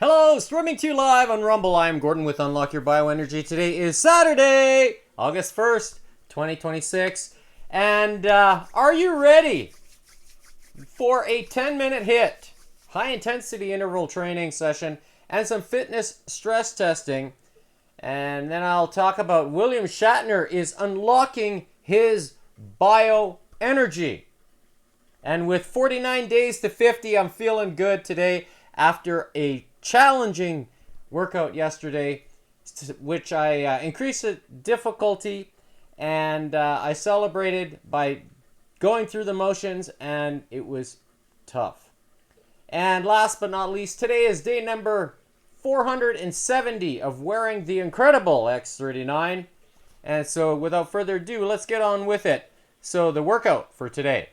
Hello, streaming to you live on Rumble. I am Gordon with Unlock Your Bioenergy. Today is Saturday, August 1st, 2026. And are you ready for a 10-minute HIIT, high-intensity interval training session, and some fitness stress testing? And then I'll talk about William Shatner is unlocking his bioenergy. And with 49 days to 50, I'm feeling good today after a challenging workout yesterday, which I increased the difficulty, and I celebrated by going through the motions, and it was tough. And last but not least, today is day number 470 of wearing the incredible X39. And so without further ado, let's get on with it. So the workout for today.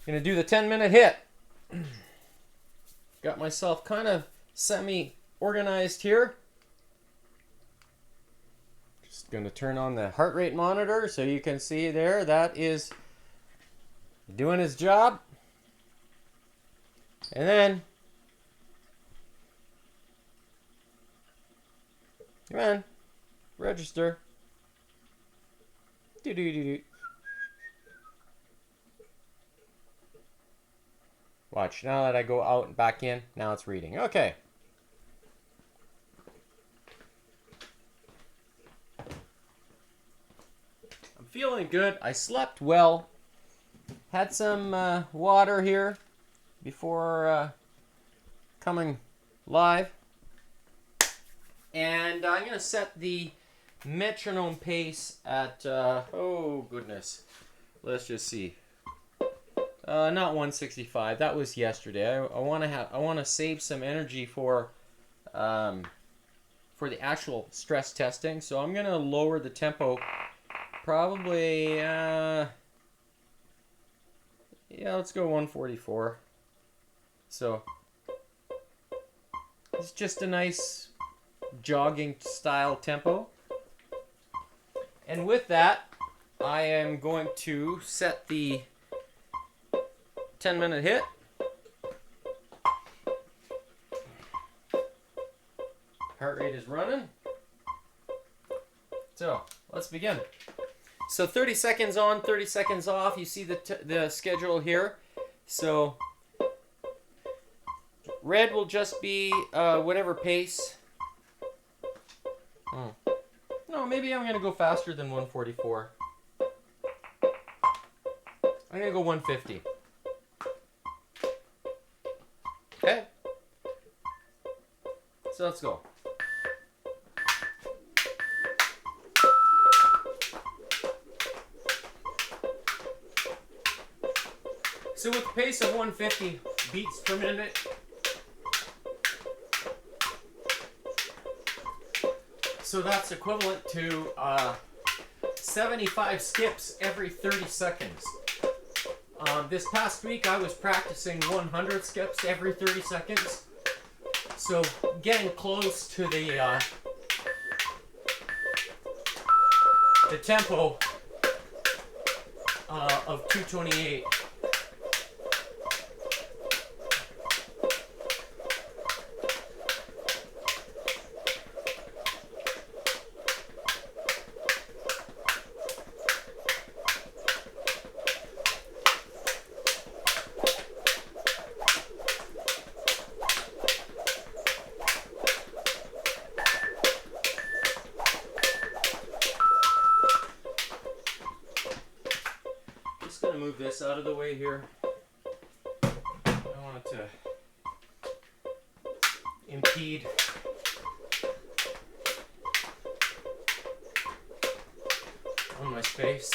Gonna do the 10-minute HIIT. Got myself kind of semi-organized here. Just gonna turn on the heart rate monitor so you can see there that is doing its job. And then, come on, register. Do-do-do-do. Watch, now that I go out and back in, now it's reading. Okay. I'm feeling good. I slept well. Had some water here before coming live. And I'm going to set the metronome pace at, oh goodness, let's just see. Not 165. That was yesterday. I want to save some energy for the actual stress testing. So I'm gonna lower the tempo. Probably yeah. Let's go 144. So it's just a nice jogging style tempo. And with that, I am going to set the 10-minute HIIT. Heart rate is running. So let's begin. So 30 seconds on, 30 seconds off. You see the schedule here. So red will just be whatever pace. No, maybe I'm gonna go faster than 144. I'm gonna go 150. Okay, so let's go. So with the pace of 150 beats per minute, so that's equivalent to 75 skips every 30 seconds. This past week I was practicing 100 skips every 30 seconds. So getting close to the tempo of 228. Gonna move this out of the way here. I don't want it to impede on my space.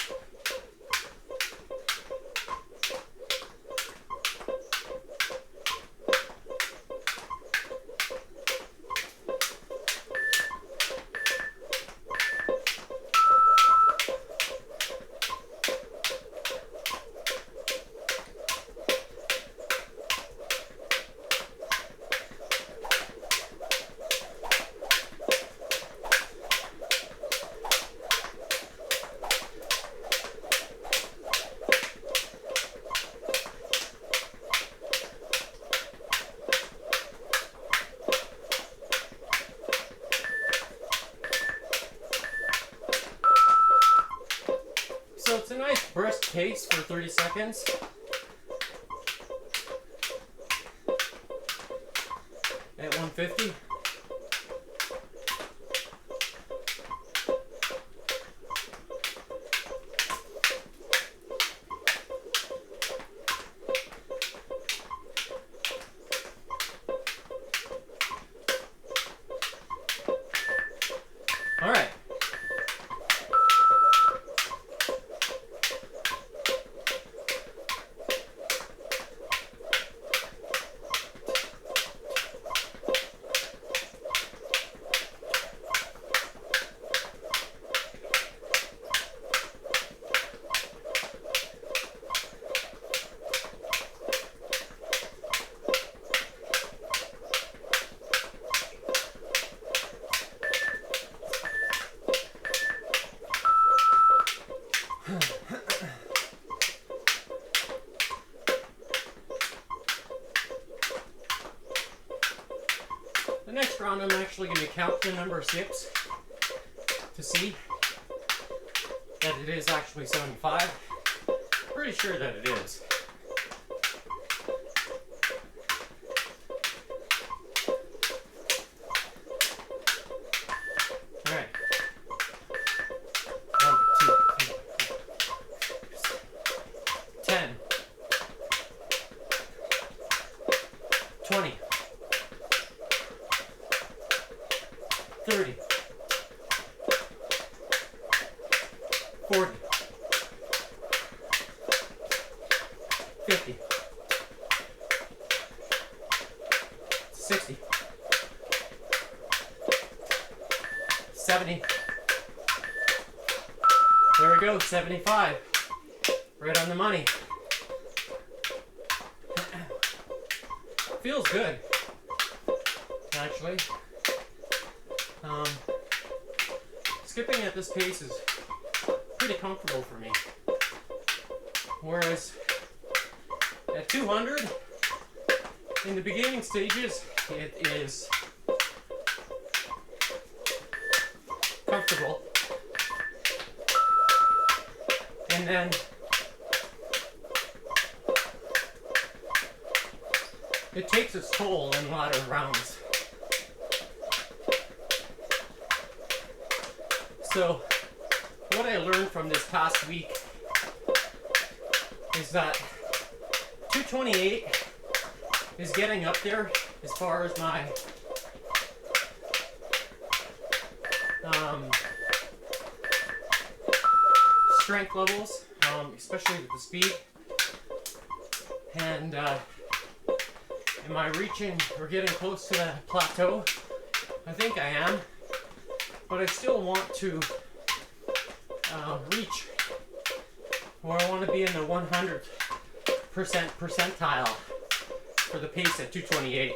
pace for 30 seconds. At 150. All right. The next round, I'm actually going to count the number 6 to see that it is actually 75. Pretty sure that it is. All right. 1, 2, 3, 4, 10, 20. 30, 40, 50, 60, 70. There we go, 75. Right on the money. Feels good, actually. Skipping at this pace is pretty comfortable for me. Whereas at 200, in the beginning stages, it is comfortable. And then it takes its toll in latter rounds. So what I learned from this past week is that 228 is getting up there as far as my strength levels, especially with the speed. And am I reaching or getting close to that plateau? I think I am. But I still want to reach where I want to be in the 100% percentile for the pace at 228.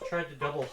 Tried to double.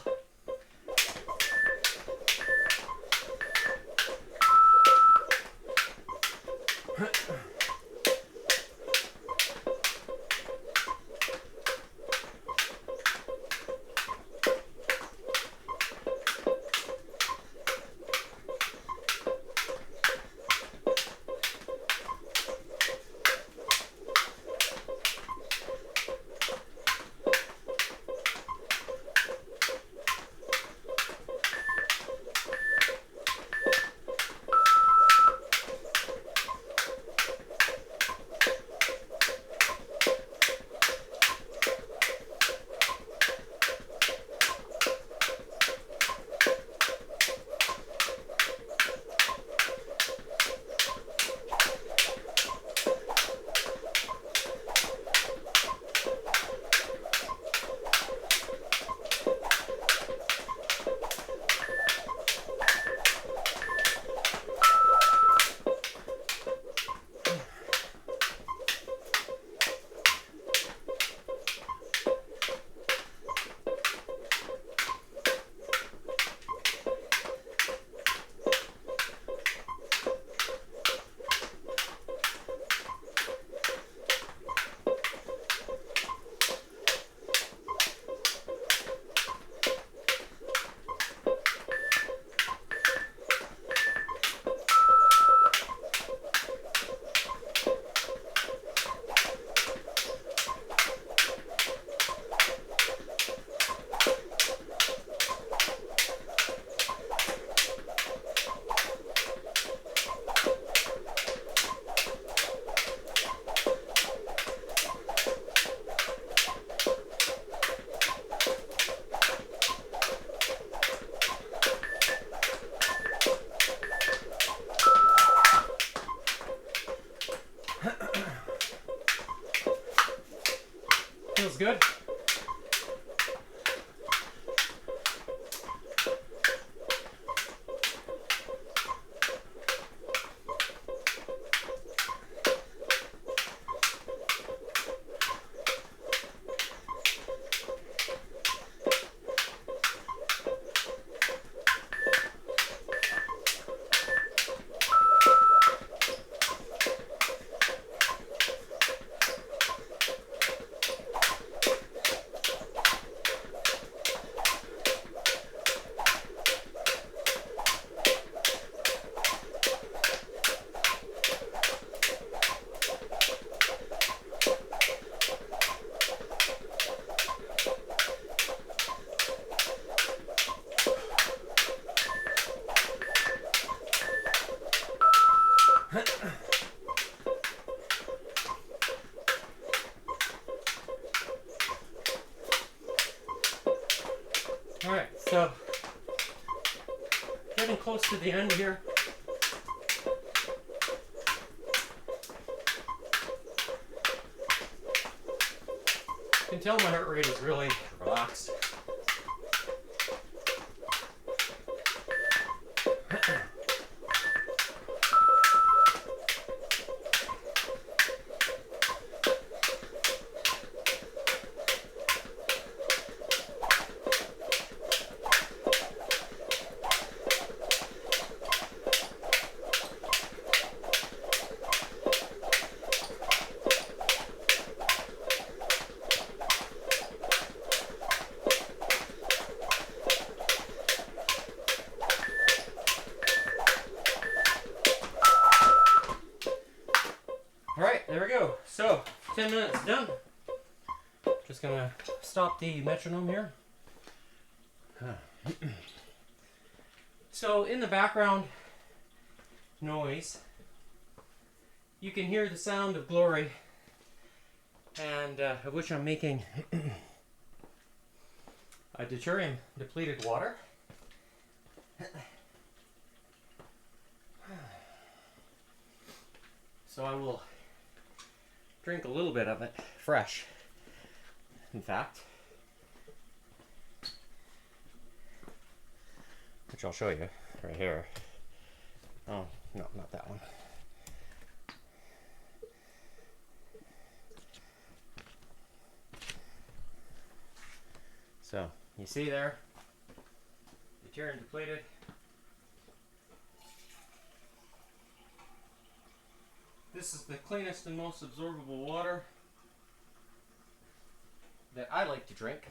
feels good. All right, so getting close to the end here. You can tell my heart rate is really relaxed. Alright, there we go. So, 10 minutes done. Just gonna stop the metronome here. So, in the background noise, you can hear the sound of glory, and of which I'm making a deuterium depleted water. So I will drink a little bit of it fresh, in fact, which I'll show you right here. Oh, no, not that one. So, you see there, deuterium depleted. This is the cleanest and most absorbable water that I like to drink.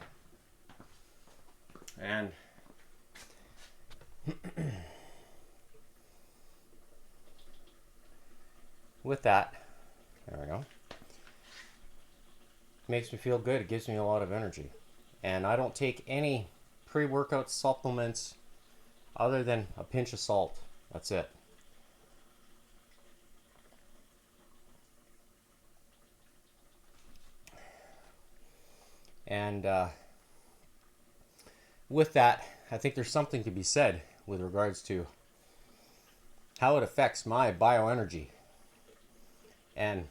And with that, there we go. Makes me feel good. It gives me a lot of energy. And I don't take any pre-workout supplements other than a pinch of salt. That's it. And with that, I think there's something to be said with regards to how it affects my bioenergy. And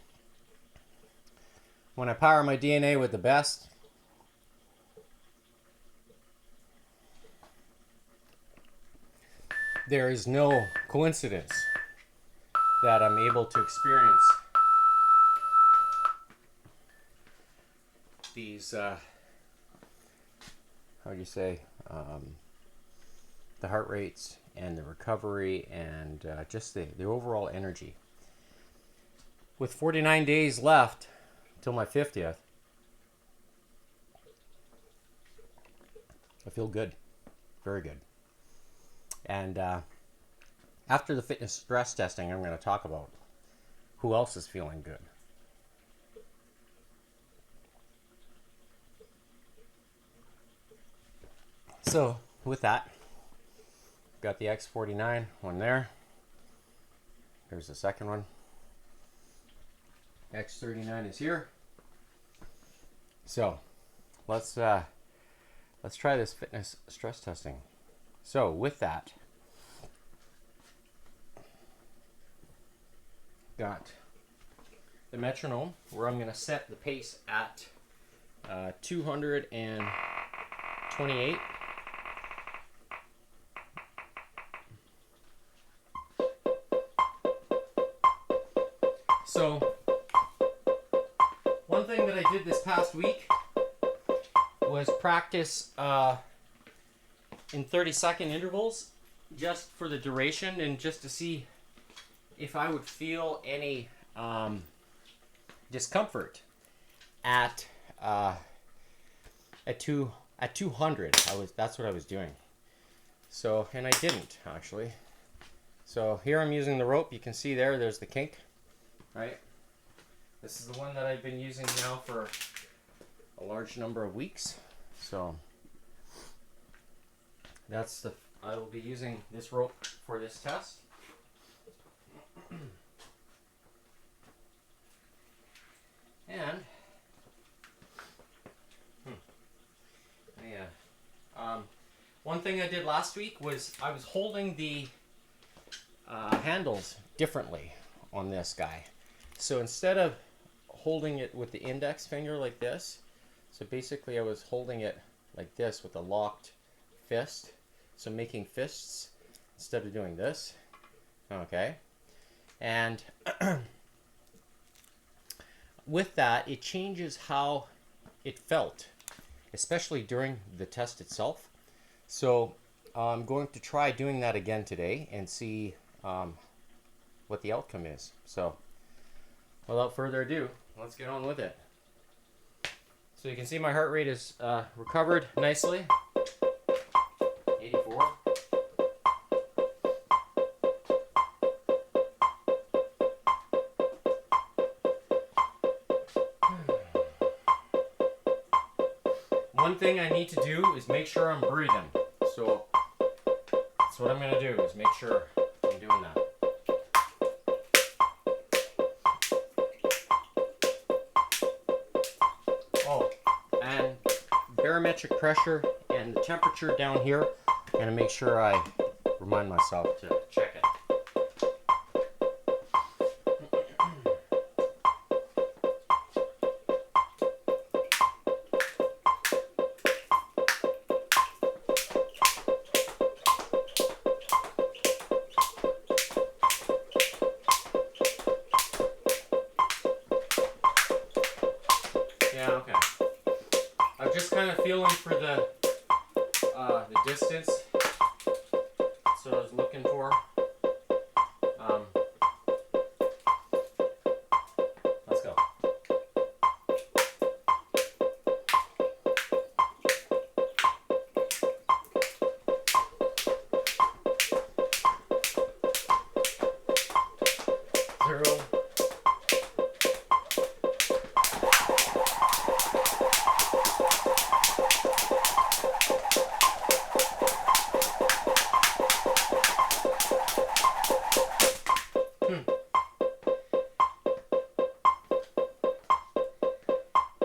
when I power my DNA with the best, there is no coincidence that I'm able to experience these, how do you say, the heart rates and the recovery and just the overall energy. With 49 days left till my 50th, I feel good, very good. And after the fitness stress testing, I'm going to talk about who else is feeling good. So with that, got the X49 one there. Here's the second one. X39 is here. So let's try this fitness stress testing. So with that, got the metronome where I'm going to set the pace at 228. So, one thing that I did this past week was practice in 30-second intervals just for the duration and just to see if I would feel any discomfort at 200. That's what I was doing. So, and I didn't actually. So here I'm using the rope. You can see there's the kink, right? This is the one that I've been using now for a large number of weeks. So I will be using this rope for this test. And one thing I did last week was I was holding the handles differently on this guy. So instead of holding it with the index finger like this, so basically I was holding it like this with a locked fist. So making fists instead of doing this. Okay. And with that, it changes how it felt, especially during the test itself. So I'm going to try doing that again today and see what the outcome is. So without further ado, let's get on with it. So you can see my heart rate is recovered nicely. 84. One thing I need to do is make sure I'm breathing. So that's what I'm going to do, is make sure I'm doing that. Oh, and barometric pressure and the temperature down here, I'm going to make sure I remind myself to check it. Yeah, okay. I'm just kind of feeling for the distance. That's what I was looking for. Let's go. Zero.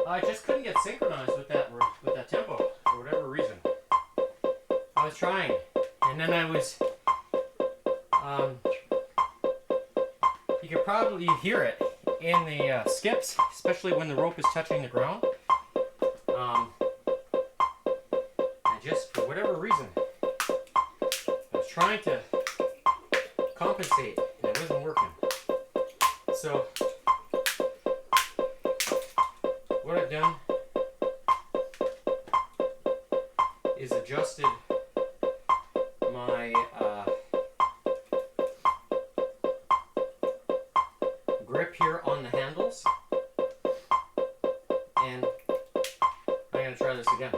I just couldn't get synchronized with that tempo for whatever reason. I was trying, and then I was. You could probably hear it in the skips, especially when the rope is touching the ground. And just for whatever reason, I was trying to compensate, and it wasn't working. So what I've done is adjusted my grip here on the handles, and I'm going to try this again.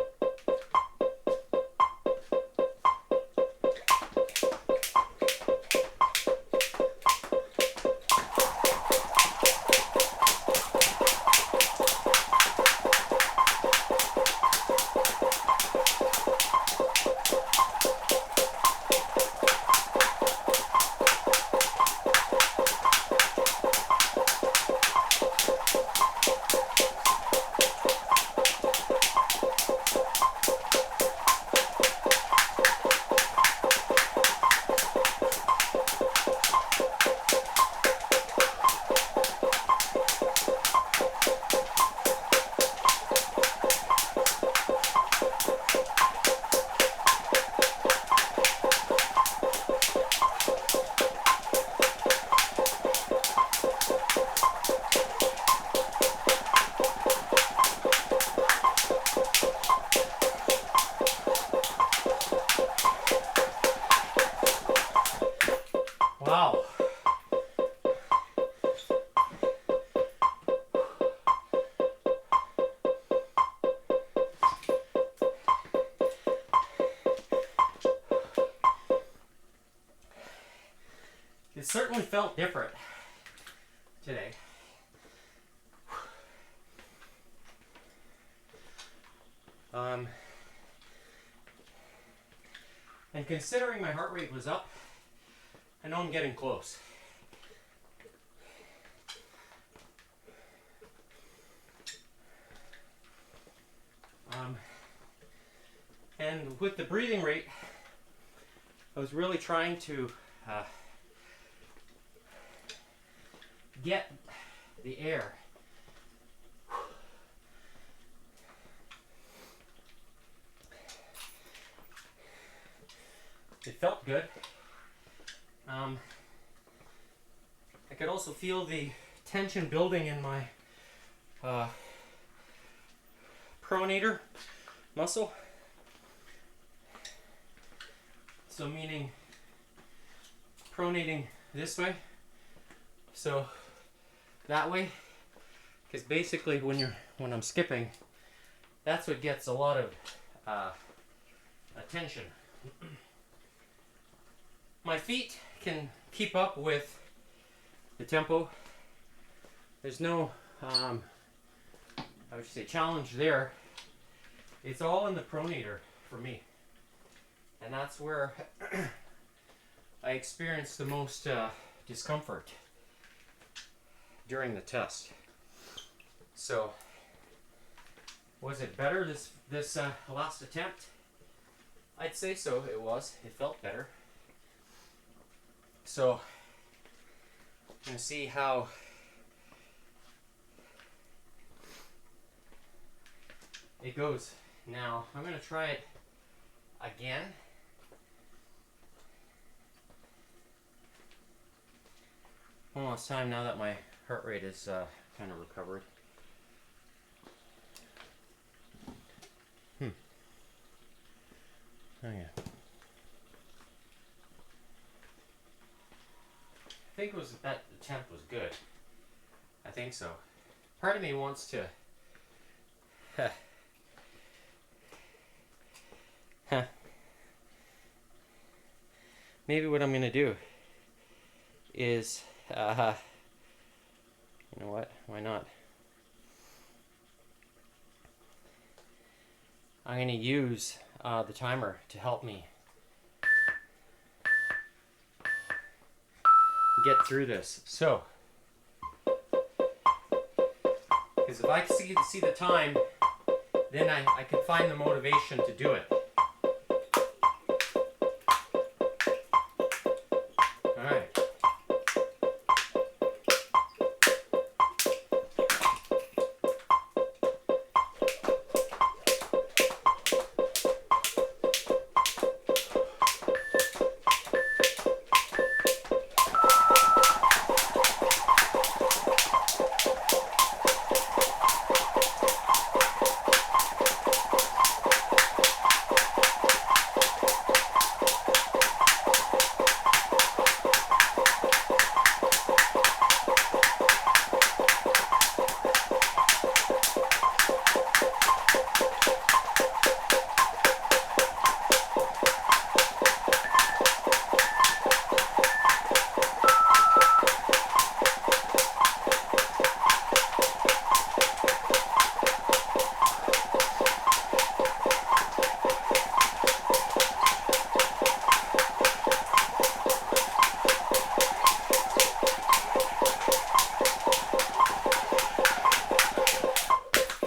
certainly felt different today. And considering my heart rate was up, I know I'm getting close. And with the breathing rate, I was really trying to get the air. It felt good. I could also feel the tension building in my pronator muscle. So meaning pronating this way. So that way, because basically when I'm skipping, that's what gets a lot of attention. My feet can keep up with the tempo. There's no, I would say, challenge there. It's all in the pronator for me. And that's where I experienced the most discomfort during the test. So, was it better this last attempt? I'd say so. It was. It felt better. So, I'm going to see how it goes. Now, I'm going to try it again. One last time now that my heart rate is kind of recovered. Oh yeah. I think it was that attempt was good. I think so. Part of me wants to maybe what I'm gonna do is you know what? Why not? I'm gonna use the timer to help me get through this. So, because if I see the time, then I can find the motivation to do it. All right.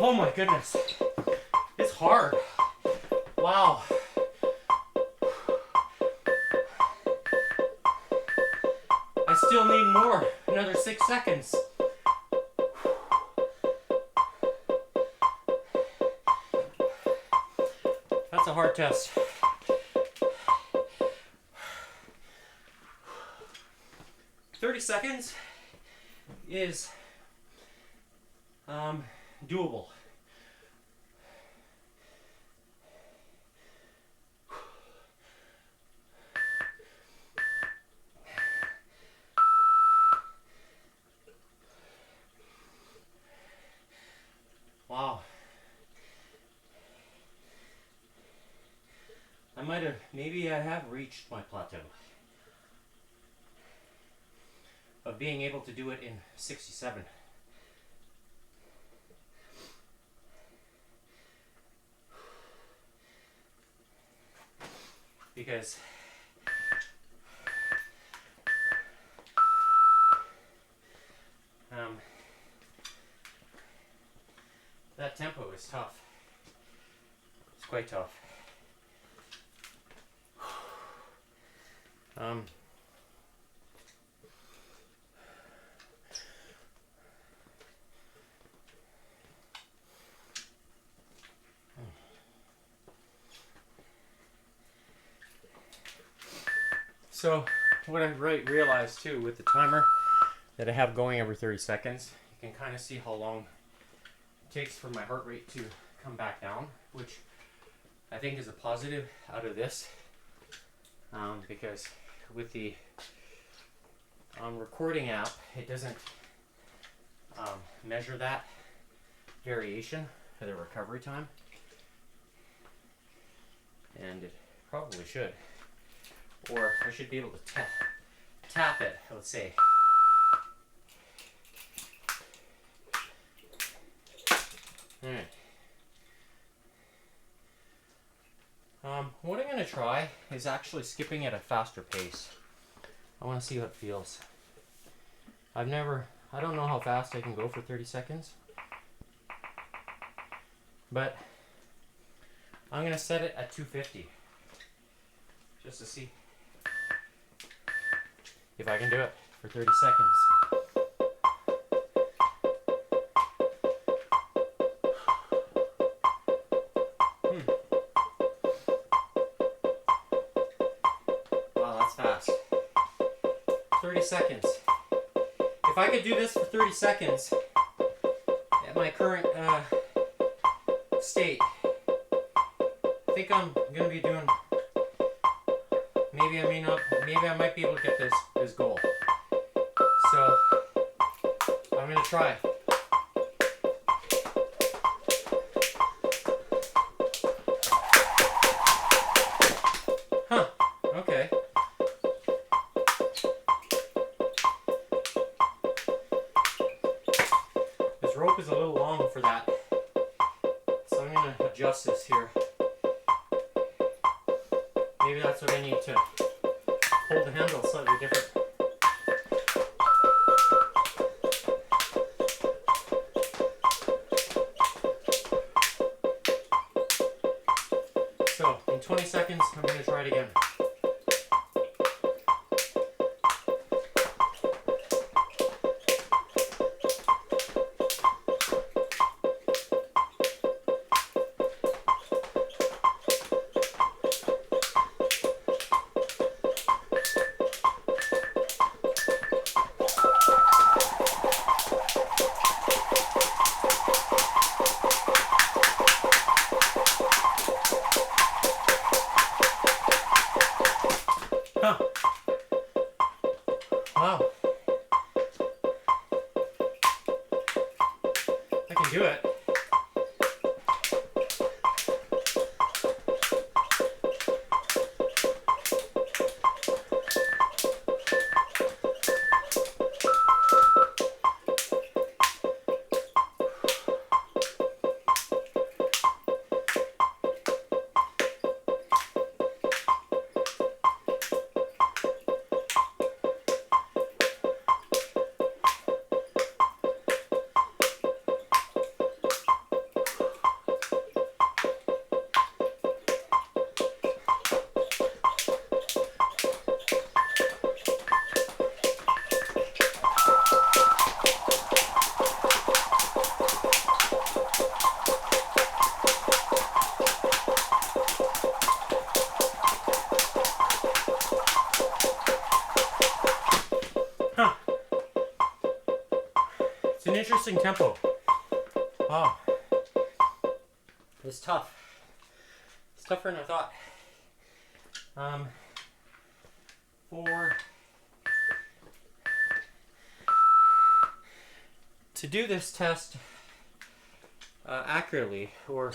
Oh my goodness, it's hard. Wow. I still need more, another 6 seconds. That's a hard test. "30 seconds is doable. Wow. Maybe I have reached my plateau. of being able to do it in 67. Because that tempo is tough. It's quite tough. So what I realized too with the timer that I have going every 30 seconds, you can kind of see how long it takes for my heart rate to come back down, which I think is a positive out of this, because with the recording app, it doesn't measure that variation for the recovery time, and it probably should. Or I should be able to tap it, let's say. Alright. What I'm going to try is actually skipping at a faster pace. I want to see how it feels. I don't know how fast I can go for 30 seconds. But I'm going to set it at 250. Just to see if I can do it for 30 seconds. Wow, that's fast. 30 seconds. If I could do this for 30 seconds at my current state, I think I'm going to be doing, maybe I might be able to get this goal. So I'm going to try. Huh, okay. This rope is a little long for that. So I'm going to adjust this here. Maybe that's what I need to hold the handle slightly different. So, in 20 seconds, I'm going to try it again. Huh. Wow. I can do it. Huh. It's an interesting tempo. Wow. It's tough. It's tougher than I thought. To do this test accurately, or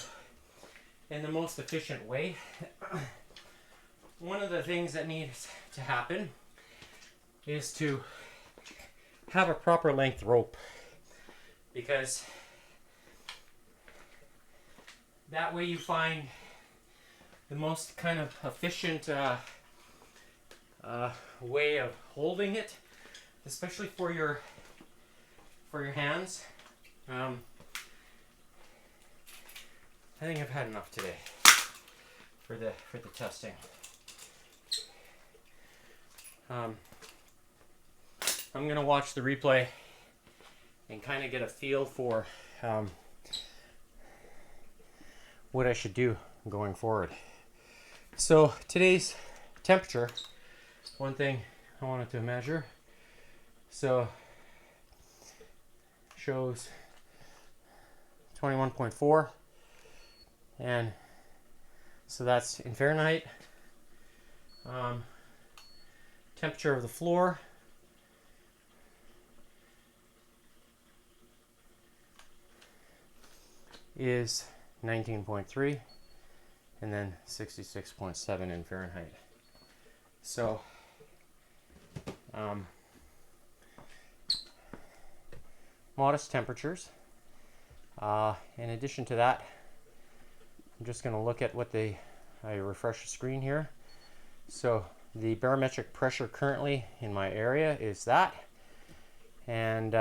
in the most efficient way, one of the things that needs to happen is to have a proper length rope, because that way you find the most kind of efficient way of holding it, especially for your hands. I think I've had enough today for the testing. I'm gonna watch the replay and kind of get a feel for what I should do going forward. So today's temperature, one thing I wanted to measure, so shows 21.4, and so that's in Fahrenheit. Temperature of the floor is 19.3, and then 66.7 in Fahrenheit. So modest temperatures. In addition to that, I'm just going to look at what I refresh the screen here. So the barometric pressure currently in my area is that, and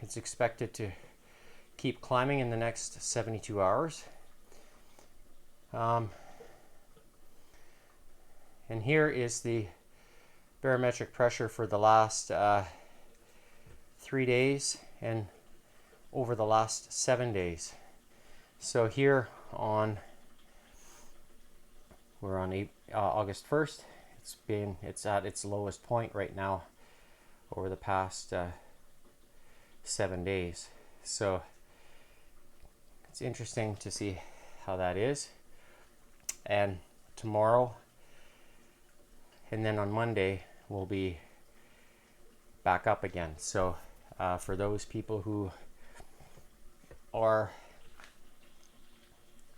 it's expected to keep climbing in the next 72 hours. And here is the barometric pressure for the last 3 days and over the last 7 days. So here we're on August 1st. It's at its lowest point right now over the past 7 days. So it's interesting to see how that is. And tomorrow and then on Monday we'll be back up again. So for those people who are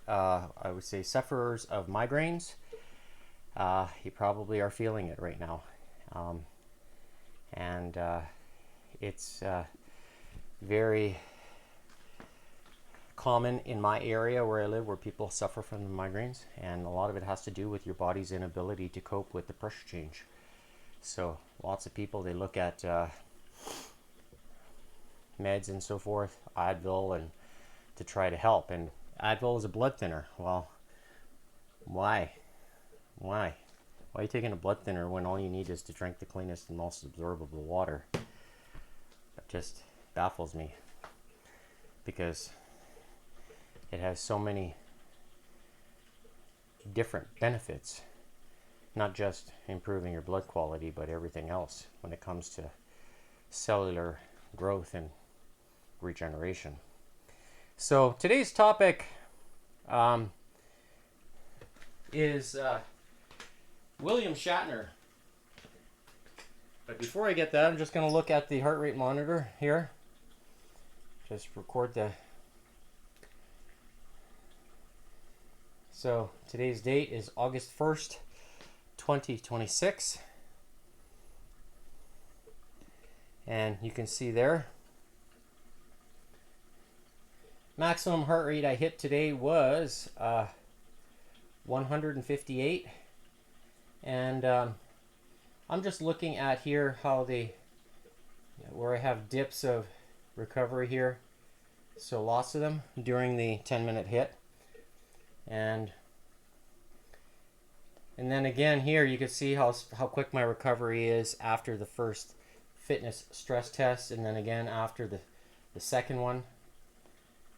I would say sufferers of migraines, you probably are feeling it right now, and it's very common in my area where I live, where people suffer from the migraines, and a lot of it has to do with your body's inability to cope with the pressure change. So lots of people, they look at meds and so forth, Advil, and to try to help. And Advil is a blood thinner. Well, why are you taking a blood thinner when all you need is to drink the cleanest and most absorbable water? That just baffles me, because it has so many different benefits, not just improving your blood quality, but everything else when it comes to cellular growth and regeneration. So today's topic is William Shatner. But before I get that, I'm just going to look at the heart rate monitor here. Just record the... So today's date is August 1st, 2026. And you can see there, maximum heart rate I hit today was 158. And I'm just looking at here how where I have dips of recovery here. So lots of them during the 10-minute hit. And then again here you can see how quick my recovery is after the first fitness stress test, and then again after the second one,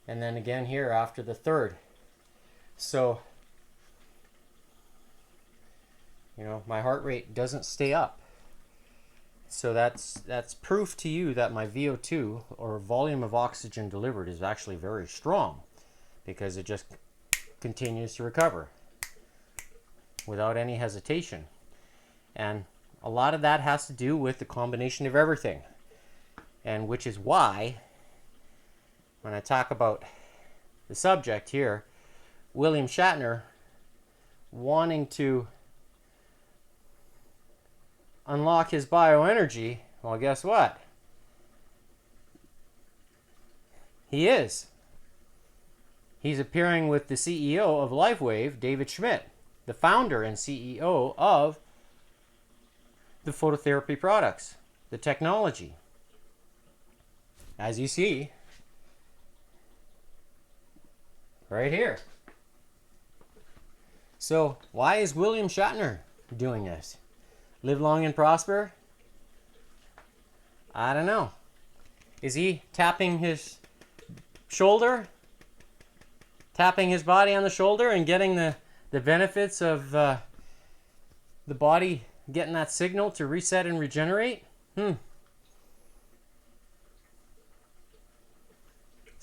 and then again here after the third. So you know, my heart rate doesn't stay up. So that's proof to you that my VO2, or volume of oxygen delivered, is actually very strong, because it just continues to recover without any hesitation. And a lot of that has to do with the combination of everything, and which is why when I talk about the subject here, William Shatner wanting to unlock his bioenergy, well, guess what? He is. He's appearing with the CEO of LifeWave, David Schmidt, the founder and CEO of the phototherapy products, the technology. As you see, right here. So, why is William Shatner doing this? Live long and prosper? I don't know. Is he tapping his shoulder? Tapping his body on the shoulder and getting the benefits of the body getting that signal to reset and regenerate? It's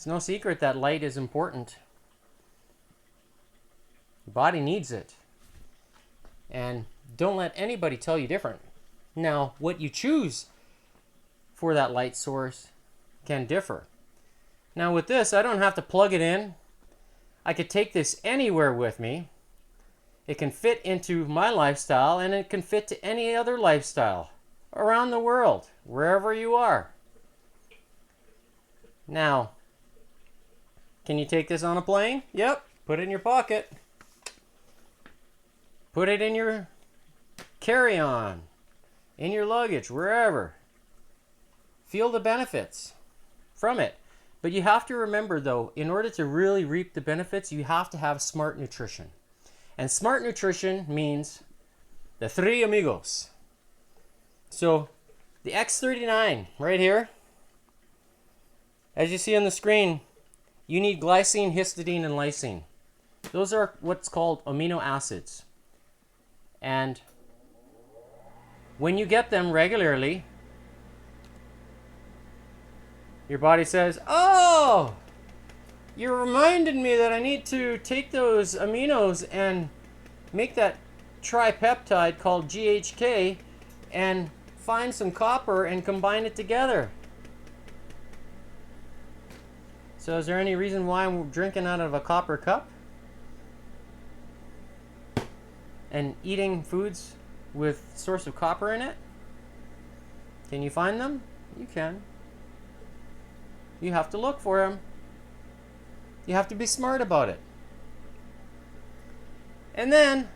no secret that light is important. The body needs it. And don't let anybody tell you different. Now, what you choose for that light source can differ. Now with this, I don't have to plug it in. I could take this anywhere with me. It can fit into my lifestyle, and it can fit to any other lifestyle around the world, wherever you are. Now, can you take this on a plane? Yep. Put it in your pocket. Put it in your carry-on, in your luggage, wherever. Feel the benefits from it. But you have to remember, though, in order to really reap the benefits, you have to have smart nutrition. And smart nutrition means the three amigos. So the X39 right here, as you see on the screen, you need glycine, histidine, and lysine. Those are what's called amino acids. And when you get them regularly, your body says, oh, you reminded me that I need to take those aminos and make that tripeptide called GHK and find some copper and combine it together. So is there any reason why I'm drinking out of a copper cup? And eating foods with source of copper in it? Can you find them? You can. You have to look for them. You have to be smart about it. And then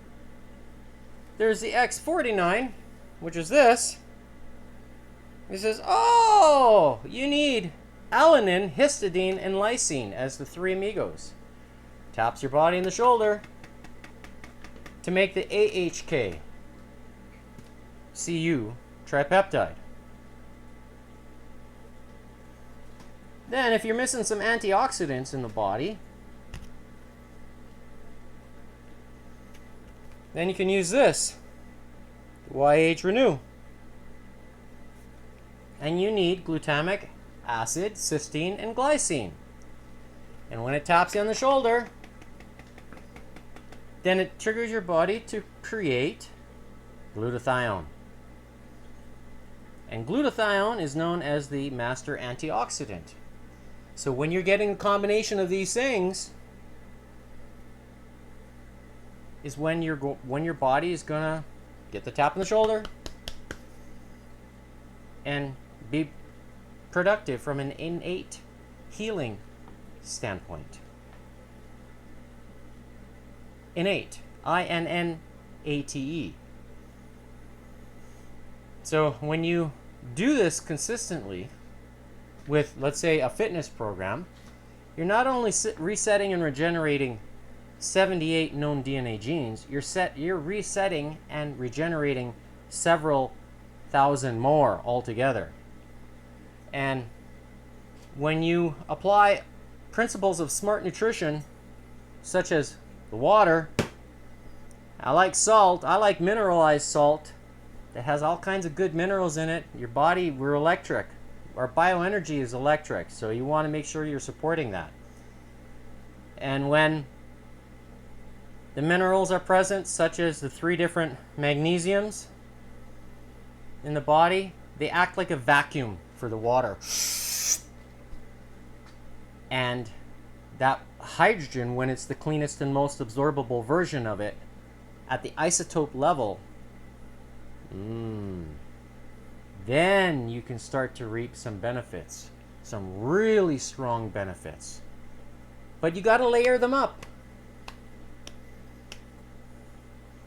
there's the X49, which is this. It says, oh, you need alanine, histidine, and lysine as the three amigos. Taps your body in the shoulder to make the AHK CU tripeptide. Then if you're missing some antioxidants in the body, then you can use this, YH Renew. And you need glutamic acid, cysteine, and glycine. And when it taps you on the shoulder, then it triggers your body to create glutathione. And glutathione is known as the master antioxidant. So when you're getting a combination of these things, is when your body is gonna get the tap on the shoulder and be productive from an innate healing standpoint. Innate, INNATE. So when you do this consistently with, let's say, a fitness program, you're not only resetting and regenerating 78 known DNA genes, you're resetting and regenerating several thousand more altogether. And when you apply principles of smart nutrition, such as the water, I like salt, I like mineralized salt that has all kinds of good minerals in it. Your body, we're electric. Our bioenergy is electric, so you want to make sure you're supporting that. And when the minerals are present, such as the 3 different magnesiums in the body, they act like a vacuum for the water. And that hydrogen, when it's the cleanest and most absorbable version of it, at the isotope level, then you can start to reap some benefits some really strong benefits. But you got to layer them up.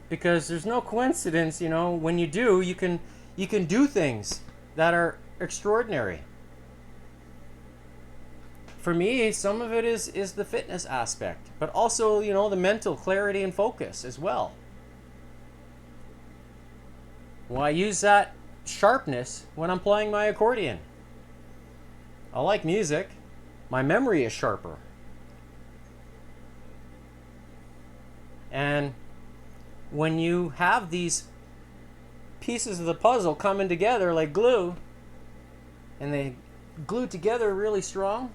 Because there's no coincidence, you know, when you do, you can do things that are extraordinary. For me, some of it is the fitness aspect, but also, you know, the mental clarity and focus as well. Well, I use that sharpness when I'm playing my accordion. I like music. My memory is sharper. And when you have these pieces of the puzzle coming together like glue, and they glue together really strong,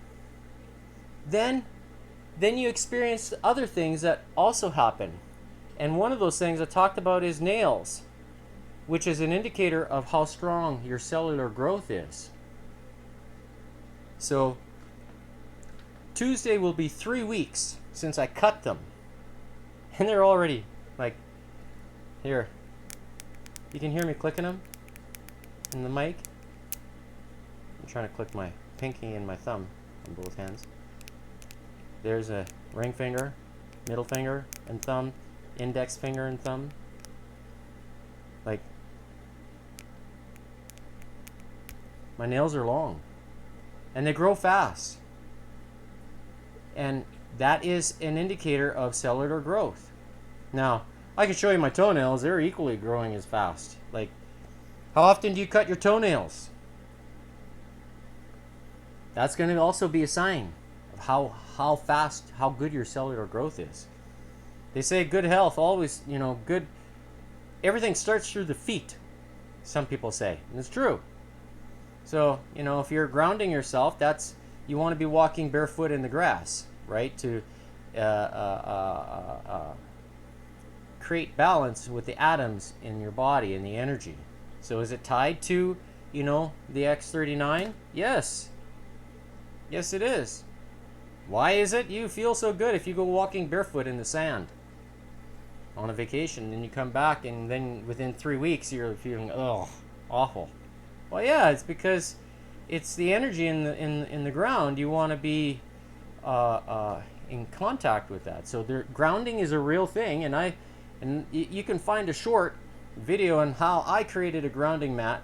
then you experience other things that also happen. And one of those things I talked about is nails, which is an indicator of how strong your cellular growth is. So Tuesday will be 3 weeks since I cut them. And they're already like, here. You can hear me clicking them in the mic. I'm trying to click my pinky and my thumb on both hands. There's a ring finger, middle finger and thumb, index finger and thumb. Like, my nails are long and they grow fast. And that is an indicator of cellular growth. Now, I can show you my toenails. They're equally growing as fast. Like, how often do you cut your toenails? That's going to also be a sign of how fast, how good your cellular growth is. They say good health always, you know, good. Everything starts through the feet, some people say. And it's true. So, you know, if you're grounding yourself, that's, you want to be walking barefoot in the grass, right? To create balance with the atoms in your body and the energy. So is it tied to, you know, the X39? Yes. Yes, it is. Why is it you feel so good if you go walking barefoot in the sand on a vacation and you come back and then within 3 weeks you're feeling, oh, awful? Well, yeah, it's because it's the energy in the ground. You want to be in contact with that. So grounding is a real thing, and you can find a short video on how I created a grounding mat.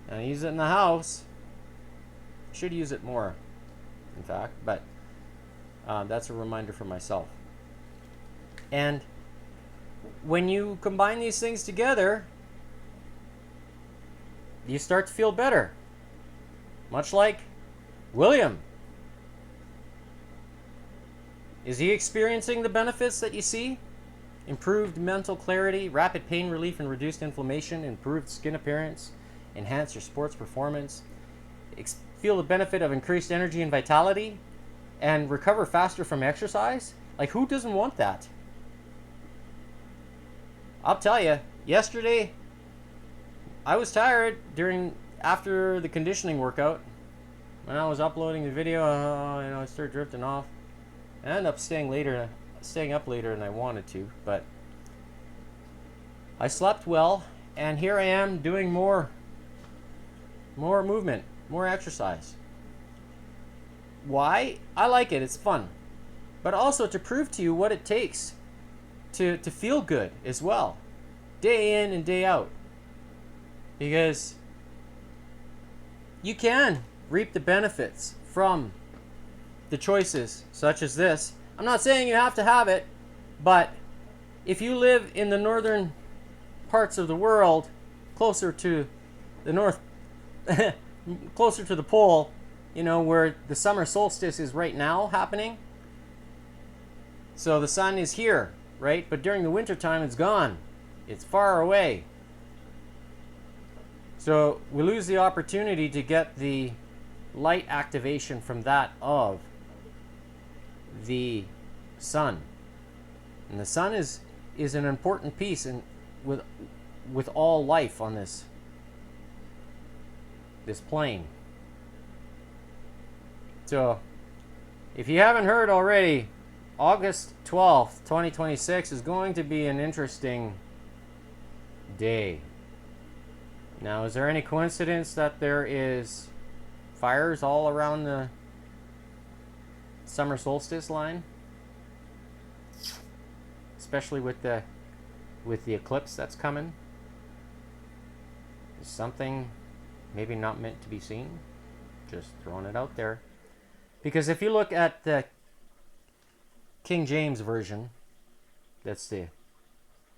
And I use it in the house. I should use it more, in fact, but that's a reminder for myself. And when you combine these things together, you start to feel better. Much like William. Is he experiencing the benefits that you see? Improved mental clarity, rapid pain relief and reduced inflammation, improved skin appearance, enhance your sports performance, feel the benefit of increased energy and vitality, and recover faster from exercise? Like, who doesn't want that? I'll tell you, yesterday I was tired after the conditioning workout. When I was uploading the video, you know, I started drifting off. I ended up staying up later than I wanted to, but I slept well, and here I am doing more movement, more exercise. Why? I like it. It's fun, but also to prove to you what it takes to feel good as well, day in and day out, because you can reap the benefits from the choices such as this. I'm not saying you have to have it, but if you live in the northern parts of the world, closer to the north, closer to the pole, you know, where the summer solstice is right now happening. So the sun is here, right? But during the winter time, it's gone. It's far away. So we lose the opportunity to get the light activation from that of the sun. And the sun is an important piece with all life on this plane. So if you haven't heard already, August 12th, 2026 is going to be an interesting day. Now, is there any coincidence that there is fires all around the summer solstice line, especially with the eclipse that's coming. Is something maybe not meant to be seen? Just throwing it out there. Because if you look at the King James Version, that's the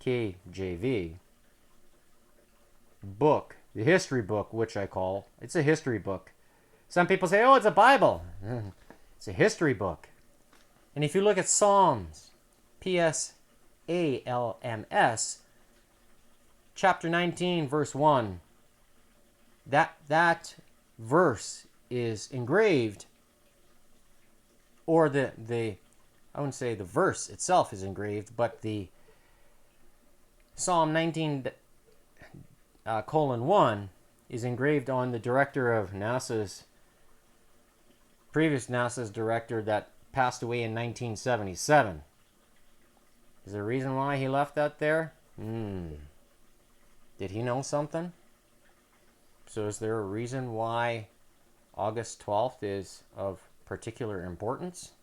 KJV book, the history book, which I call, it's a history book. Some people say, oh, it's a Bible. It's a history book. And if you look at Psalms, Psalms, chapter 19, verse 1, that verse is engraved, or I wouldn't say the verse itself is engraved, but the Psalm 19 :1 is engraved on the director of previous NASA's director that passed away in 1977. Is there a reason why he left that there? Did he know something? So is there a reason why August 12th is of particular importance?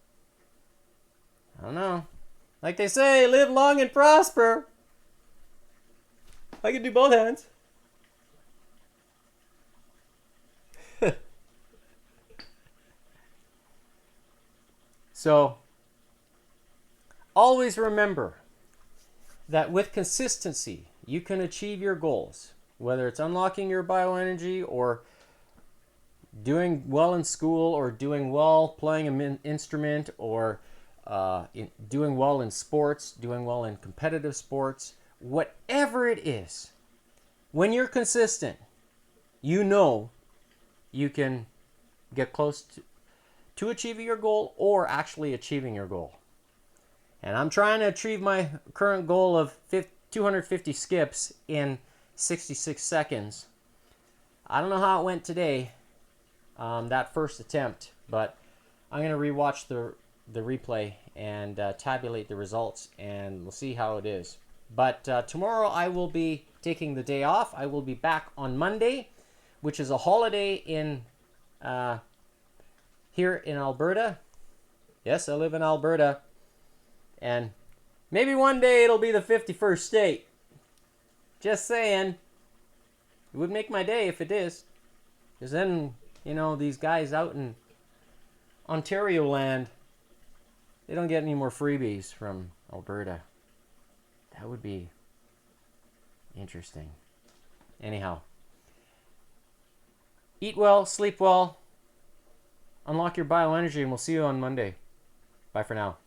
I don't know. Like they say, live long and prosper. I can do both hands. So, always remember that with consistency, you can achieve your goals. Whether it's unlocking your bioenergy, or doing well in school, or doing well playing an instrument, or doing well in sports, doing well in competitive sports, whatever it is, when you're consistent, you know you can get close to achieving your goal, or actually achieving your goal. And I'm trying to achieve my current goal of 250 skips in 66 seconds. I don't know how it went today, that first attempt, but I'm going to rewatch the replay and tabulate the results, and we'll see how it is. But tomorrow I will be taking the day off. I will be back on Monday, which is a holiday in here in Alberta. Yes, I live in Alberta. And maybe one day it'll be the 51st state. Just saying. It would make my day if it is. Because then, these guys out in Ontario land, they don't get any more freebies from Alberta. That would be interesting. Anyhow. Eat well, sleep well, unlock your bioenergy, and we'll see you on Monday. Bye for now.